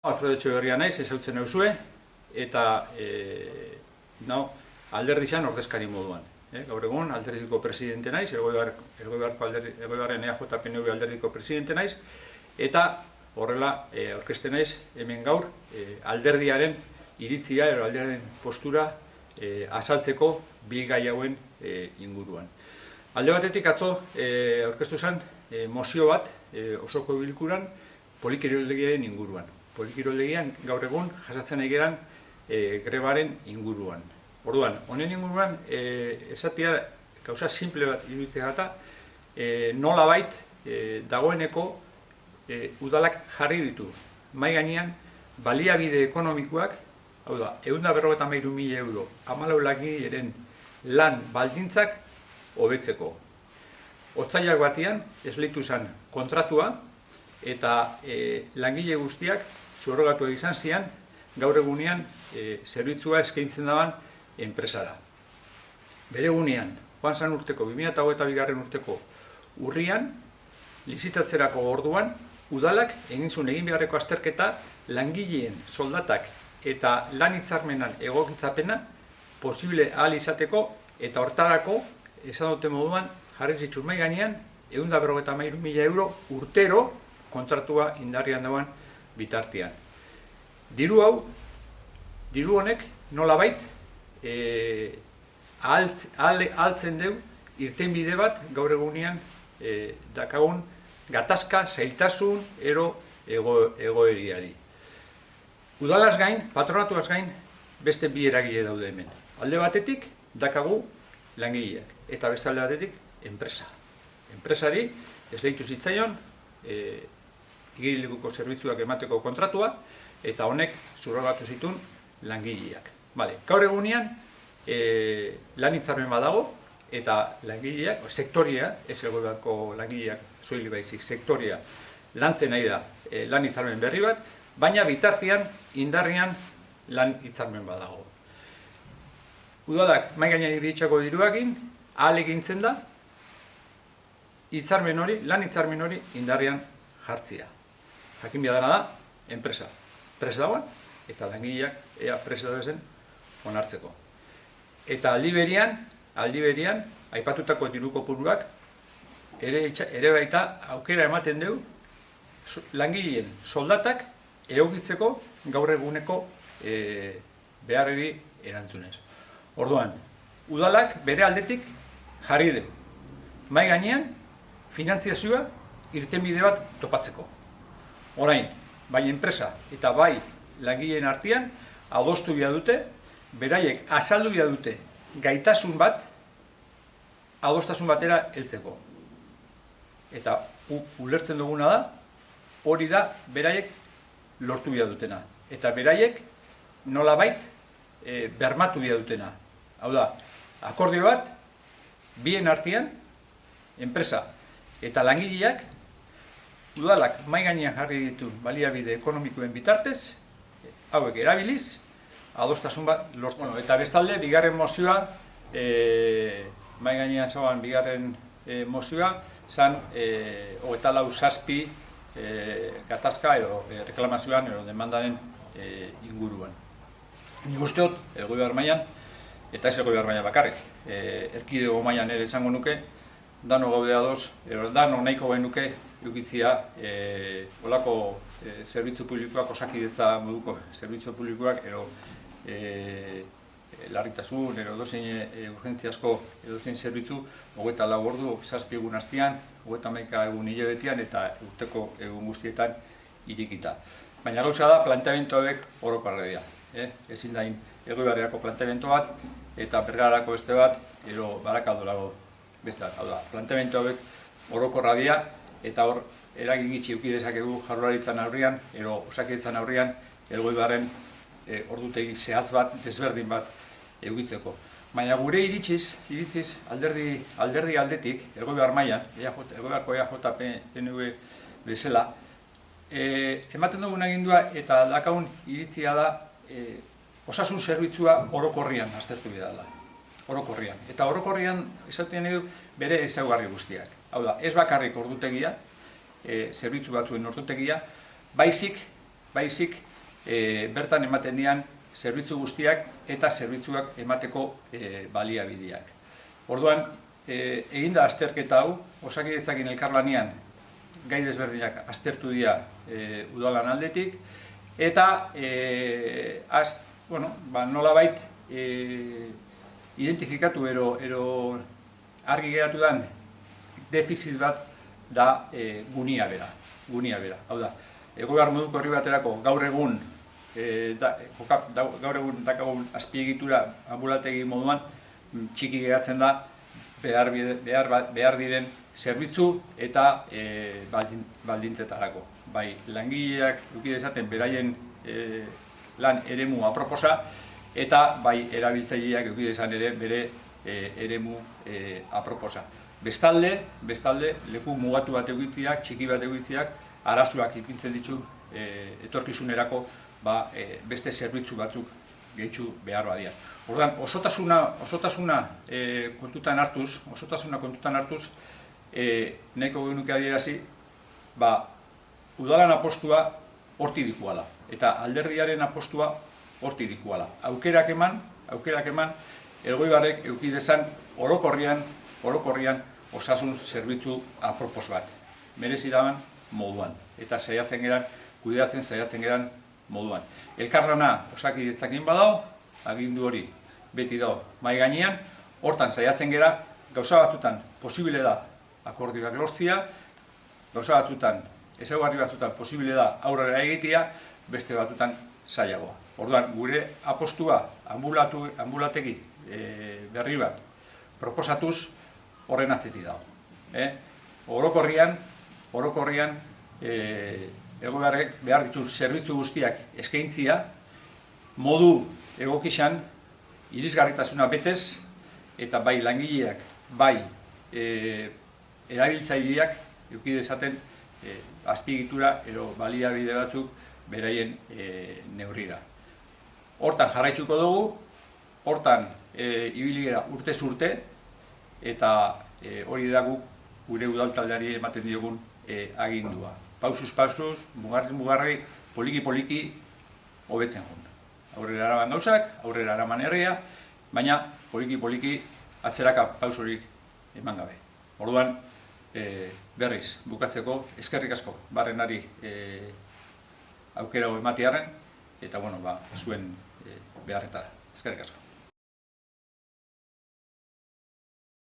Alfredo Etxeberria naiz, ezautzen nauzue, eta alderdi izan ordezkari moduan. Gaur egun, alderdiko presidente naiz, Elgoibarren EAJ-PNV alderdiko presidente naiz, eta horrela aurkezten naiz hemen gaur alderdiaren iritzia, alderdiaren postura azaltzeko bi gai hauen inguruan. Alde batetik atzo aurkeztu zen mozio bat osoko bilkuran polikiroldegiaren inguruan. Polikiroldegian gaur egun jasatzen ari geran grebaren inguruan. Orduan, honen inguruan esatea gauza simple bat iruditzen gata, nolabait dagoeneko udalak jarri ditu mahai gainean baliabide ekonomikoak, hau da, 153.000 euro 14 langileren lan baldintzak hobetzeko. Otsailak batean esleitu zen kontratua eta langile guztiak subrogatu izan zian gaur egunean zerbitzua eskaintzen daban enpresara. Bere egunean, joan zan urteko, 2022 urteko urrian, lizitatzerako orduan, udalak egin zuen egin beharreko azterketa langileen soldatak eta lan hitzarmenan egokitzapena posible ahal izateko eta hortarako, esan dute moduan, jarri zitzun mahai gainean 153.000 euro urtero kontratua indarrian dagoen bitartean. Diru honek nolabait ahaltzen deu irtenbide bat gaur egunean dakagun gatazka, zailtasun, egoeriari. Udalaz gain, patronatuaz gain, beste bi eragile daude hemen. Alde batetik, dakagu langileak, eta beste alde batetik, enpresa. Enpresari esleitu zitzaion, igerilekuko zerbitzuak emateko kontratua, eta honek subrogatu zituen langileak. Gaur egunean, lan hitzarmen badago, eta langileak, sektoria, ez Elgoibarko langileak soilik baizik, sektoria lantzen nahi da lan hitzarmen berri bat, baina bitartean indarrean lan hitzarmen badago. Udalak mahai gainean ipinitako diruakin, ahal egintzen da, lan hitzarmen hori indarrean jartzea. Jakin behar da, enpresa prest dagoen, eta langileak ea prest dagoen onartzeko. Eta aldi berian, aipatutako diru kopuruak ere baita aukera ematen du langileen soldatak egokitzeko gaur eguneko beharreri erantzunez. Orduan, udalak bere aldetik jarri du mahai gainean finantziazioa irtenbide bat topatzeko. Orain, bai enpresa eta bai langileen artean adostu behar dute, beraiek azaldu behar dute gaitasun bat, adostasun batera heltzeko. Eta ulertzen duguna da, hori da beraiek lortu behar dutena. Eta beraiek nolabait bermatu behar dutena. Hau da, akordio bat, bien artean, enpresa eta langileak, udalak mahai gainean jarri ditu baliabide ekonomikoen bitartez, hauek erabiliz, adostasun bat lortzen. Eta bestalde, bigarren mozioa, mahai gainean zauan bigarren mozioa, zan 24/7 gatazka edo reklamazioan edo demandaren inguruan. Nik uste dut, Elgoibar mailan, eta ez Elgoibar mailan bakarrik, erkidego mailan ere izango nuke, dano gaude ados, dano nahiko genuke edukitzia olako zerbitzu publikoak, osakidetza moduko zerbitzu publikoak, larritasun, edozein urgentziazko edozein zerbitzu 24 ordu, 7 egun hastian, 31 egun hilabetean eta urteko egun guztietan irekita. Baina gauza da, planteamendu hauek orokorra dira. Ezin da Elgoibarreko planteamendu bat eta Bergarako beste bat, edo Barakaldorako beste bat. Hau da, planteamendu hauek orokorra dira eta hor eragin gitxi eduki dezakegu Jaurlaritzan aurrean, edo Osakidetzan aurrean Elgoibarren ordutegi zehaz bat, desberdin bat edukitzeko. Baina gure iritziz alderdi aldetik, Elgoibar mailan, Elgoibarko EAJ-PNV bezala, ematen dugun agindua eta dakagun iritzia da osasun zerbitzua orokorrian aztertu bidala. Orokorrian. Eta orokorrian esaten edu bere ezaugarri guztiak. Hau da, ez bakarrik ordutegia, zerbitzu batzuen ordutegia, baizik bertan ematen dian zerbitzu guztiak eta zerbitzuak emateko baliabideak. Orduan, eginda azterketa hau, Osakidetzarekin elkarlanean gai desberdinak aztertu dira udalan aldetik, eta nolabait identifikatu ero argi geratu den defizit bat da gunia bera. Hau da, egoera moduko herri baterako gaur egun dakagun azpiegitura anbulategi moduan txiki geratzen da behar diren zerbitzu eta baldintzetarako. Bai, langileak eduki dezaten beraien lan eremu aproposa eta bai erabiltzaileak eduki dezan ere bere eremu aproposa. Bestalde, leku mugatu bat egitziak, txiki bat egitziak, arazoak ipintzen ditu etorkizunerako beste zerbitzu batzuk gehitzu behar badian. Orduan, osotasuna kontutan hartuz, nahiko genuke adierazi, udalan apostua horti dikuala, eta alderdiaren apostua horti dikuala. Aukerak eman, Elgoibarrek eduki dezan orokorrian osasun zerbitzu apropos bat. Merezi daban moduan, eta kudeatzen saiatzen geran moduan. Elkarlana Osakidetzarekin badao, agindu hori beti dago mahai gainean, hortan saiatzen gera, gauza batzutan posible da akordioak lortzia, gauza batzutan, ezaugarri batzutan posible da aurrera egitea, beste batzutan zailagoa. Orduan, gure apostua anbulategi berri bat proposatuz horren atzetik dago. Orokorrian, Elgoibarrek behar ditu zerbitzu guztiak eskaintzia, modu egokixan, irisgarritasuna betez, eta bai langileak, bai erabiltzaileak eduki dezaten azpiegitura edo baliabide batzuk beraien neurrira. Hortan jarraitzuko dugu, hortan ibili gara urtez urte, eta hori da guk gure udaltaldeari ematen diogun agindua. Pausuz, mugarri, poliki hobetzen joan. Aurrera eraman gauzak, aurrera eraman herria, baina poliki atzeraka pausorik eman gabe. Orduan, berriz, bukatzeko, eskerrik asko, barrenari aukera ematearen, eta zuen beharretara. Eskerrik asko.